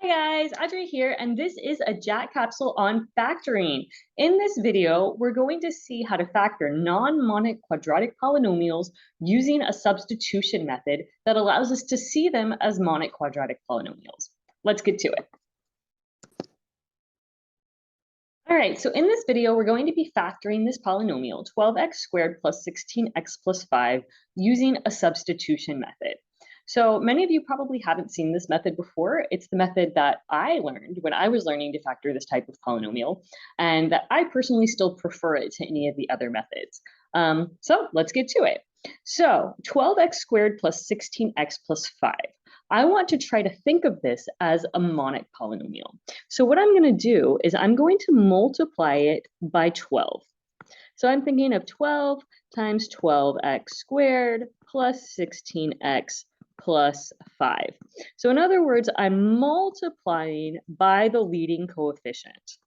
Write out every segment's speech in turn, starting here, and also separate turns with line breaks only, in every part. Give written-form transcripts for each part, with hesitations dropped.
Hi guys, Audrey here, and this is a JAC capsule on factoring. In this video, we're going to see how to factor non-monic quadratic polynomials using a substitution method that allows us to see them as monic quadratic polynomials. Let's get to it. All right, so in this video, we're going to be factoring this polynomial 12x squared plus 16x plus 5 using a substitution method. So many of you probably haven't seen this method before. It's the method that I learned when I was learning to factor this type of polynomial, and that I personally still prefer it to any of the other methods. So let's get to it. So 12x squared plus 16x plus 5. I want to try to think of this as a monic polynomial. So what I'm going to do is I'm going to multiply it by 12. So I'm thinking of 12 times 12x squared plus 16x plus 5. So in other words, I'm multiplying by the leading coefficient.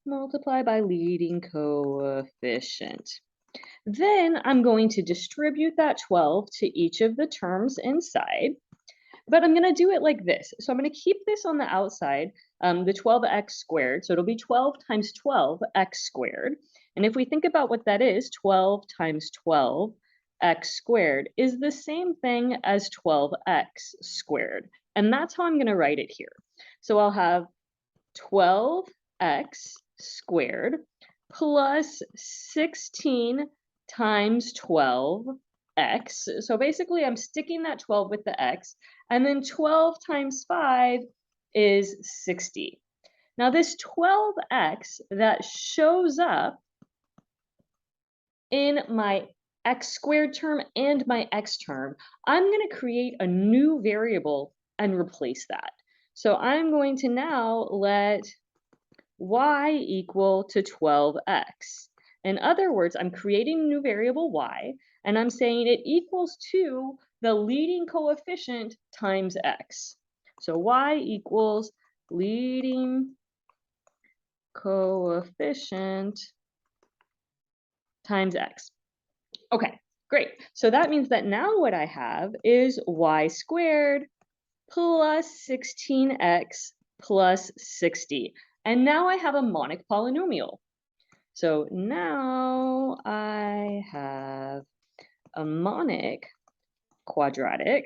Multiply by leading coefficient. Then I'm going to distribute that 12 to each of the terms inside, but I'm going to do it like this. So I'm going to keep this on the outside, the 12x squared. So it'll be 12 times 12x squared. And if we think about what that is, 12 times 12x squared is the same thing as 12x squared. And that's how I'm going to write it here. So I'll have 12x squared plus 16 times 12x. So basically I'm sticking that 12 with the x, and then 12 times 5 is 60. Now this 12x that shows up in my x squared term and my x term, I'm going to create a new variable and replace that. So I'm going to now let y equal to 12x. In other words, I'm creating a new variable y, and I'm saying it equals to the leading coefficient times x. So y equals leading coefficient times x. Okay, great. So that means that now what I have is y squared plus 16x plus 60. And now I have a monic polynomial. So now I have a monic quadratic,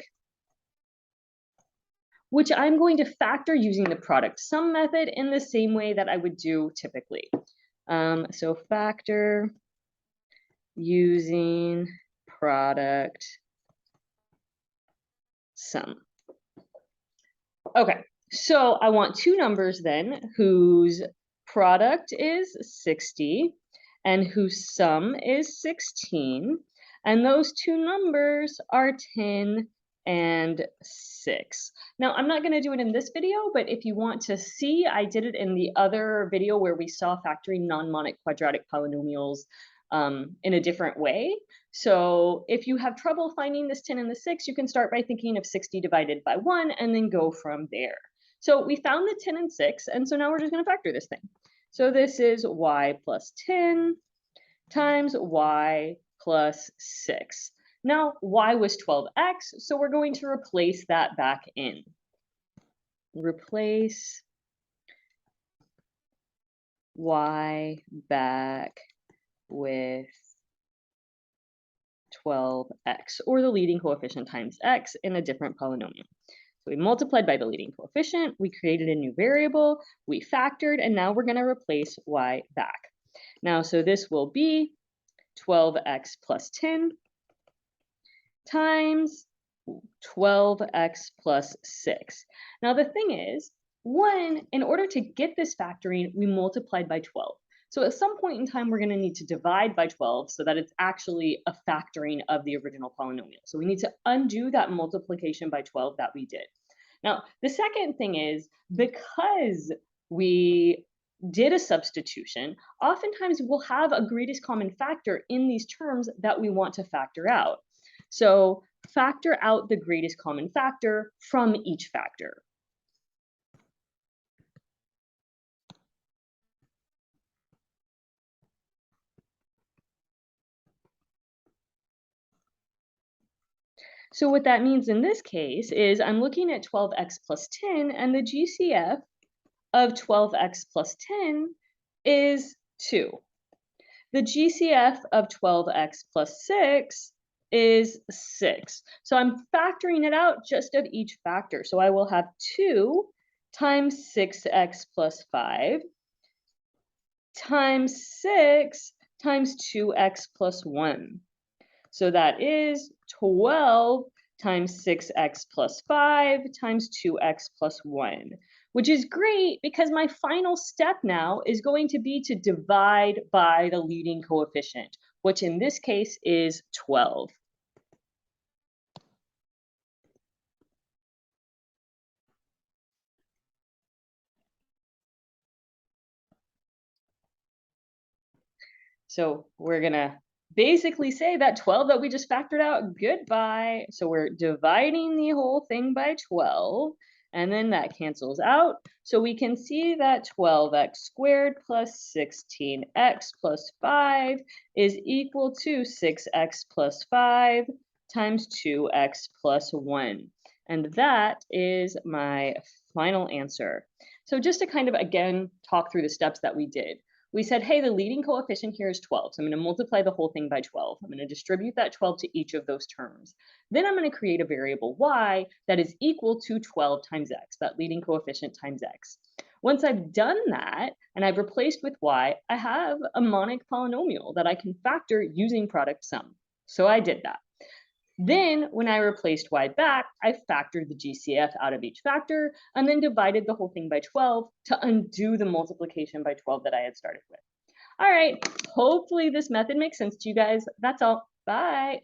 which I'm going to factor using the product sum method in the same way that I would do typically. So factor using product sum. Okay, so I want two numbers then whose product is 60 and whose sum is 16. And those two numbers are 10 and 6. Now, I'm not going to do it in this video, but if you want to see, I did it in the other video where we saw factoring non-monic quadratic polynomials in a different way. So if you have trouble finding this 10 and the 6, you can start by thinking of 60 divided by 1 and then go from there. So we found the 10 and 6, and so now we're just going to factor this thing. So this is y plus 10 times y plus 6. Now y was 12x, so we're going to replace that back in. Replace y back with 12x, or the leading coefficient times x in a different polynomial. So we multiplied by the leading coefficient, we created a new variable, we factored, and now we're going to replace y back. Now, so this will be 12x plus 10 times 12x plus 6. Now, the thing is, in order to get this factoring, we multiplied by 12. So at some point in time, we're going to need to divide by 12 so that it's actually a factoring of the original polynomial. So we need to undo that multiplication by 12 that we did. Now, the second thing is, because we did a substitution, oftentimes we'll have a greatest common factor in these terms that we want to factor out. So factor out the greatest common factor from each factor. So what that means in this case is I'm looking at 12x plus 10, and the GCF of 12x plus 10 is 2. The GCF of 12x plus 6 is 6. So I'm factoring it out just of each factor. So I will have 2 times 6x plus 5 times 6 times 2x plus 1. So that is 12 times 6x plus 5 times 2x plus 1, which is great because my final step now is going to be to divide by the leading coefficient, which in this case is 12. So we're gonna basically say that 12 that we just factored out, goodbye. So we're dividing the whole thing by 12, and then that cancels out. So we can see that 12x squared plus 16x plus 5 is equal to 6x plus 5 times 2x plus 1. And that is my final answer. So just to kind of, again, talk through the steps that we did. We said, hey, the leading coefficient here is 12. So I'm going to multiply the whole thing by 12. I'm going to distribute that 12 to each of those terms. Then I'm going to create a variable y that is equal to 12 times x, that leading coefficient times x. Once I've done that and I've replaced with y, I have a monic polynomial that I can factor using product sum. So I did that. Then when I replaced y back, I factored the GCF out of each factor and then divided the whole thing by 12 to undo the multiplication by 12 that I had started with. All right, hopefully this method makes sense to you guys. That's all. Bye.